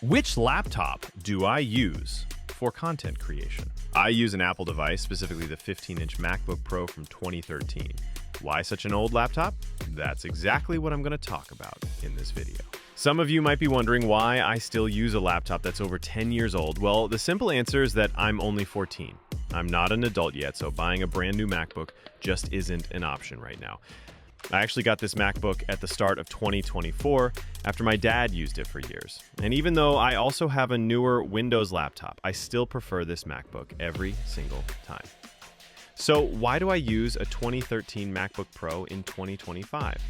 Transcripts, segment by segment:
Which laptop do I use for content creation? I use an Apple device, specifically the 15-inch MacBook Pro from 2013. Why such an old laptop? That's exactly what I'm going to talk about in this video. Some of you might be wondering why I still use a laptop that's over 10 years old. Well, the simple answer is that I'm only 14. I'm not an adult yet, so buying a brand new MacBook just isn't an option right now. I actually got this MacBook at the start of 2024 after my dad used it for years. And even though I also have a newer Windows laptop, I still prefer this MacBook every single time. So why do I use a 2013 MacBook Pro in 2025?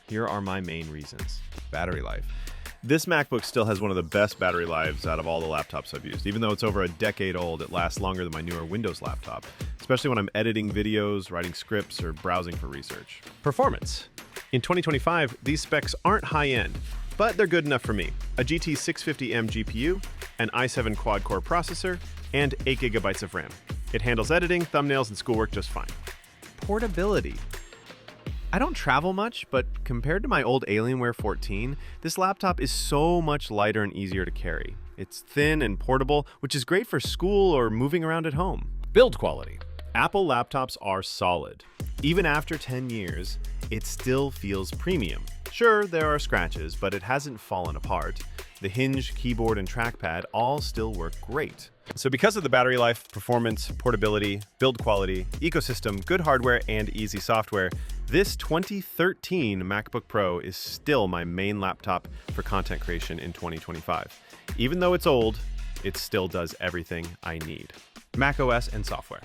Here are my main reasons. Battery life. This MacBook still has one of the best battery lives out of all the laptops I've used. Even though it's over a decade old, it lasts longer than my newer Windows laptop, especially when I'm editing videos, writing scripts, or browsing for research. Performance. In 2025, these specs aren't high-end, but they're good enough for me. A GT 650M GPU, an i7 quad-core processor, and 8 GB of RAM. It handles editing, thumbnails, and schoolwork just fine. Portability. I don't travel much, but compared to my old Alienware 14, this laptop is so much lighter and easier to carry. It's thin and portable, which is great for school or moving around at home. Build quality. Apple laptops are solid. Even after 10 years, it still feels premium. Sure, there are scratches, but it hasn't fallen apart. The hinge, keyboard, and trackpad all still work great. So because of the battery life, performance, portability, build quality, ecosystem, good hardware, and easy software, this 2013 MacBook Pro is still my main laptop for content creation in 2025. Even though it's old, it still does everything I need. macOS and software.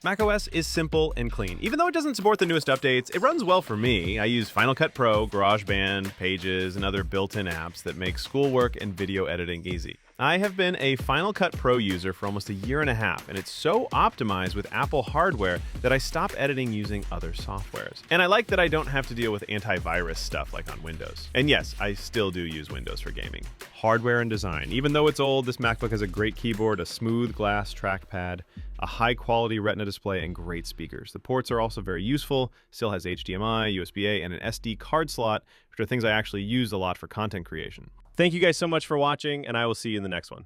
macOS is simple and clean. Even though it doesn't support the newest updates, it runs well for me. I use Final Cut Pro, GarageBand, Pages, and other built-in apps that make schoolwork and video editing easy. I have been a Final Cut Pro user for almost a year and a half, and it's so optimized with Apple hardware that I stopped editing using other softwares. And I like that I don't have to deal with antivirus stuff like on Windows. And yes, I still do use Windows for gaming. Hardware and design. Even though it's old, this MacBook has a great keyboard, a smooth glass trackpad, a high-quality Retina display, and great speakers. The ports are also very useful, still has HDMI, USB-A, and an SD card slot, which are things I actually use a lot for content creation. Thank you guys so much for watching, and I will see you in the next one.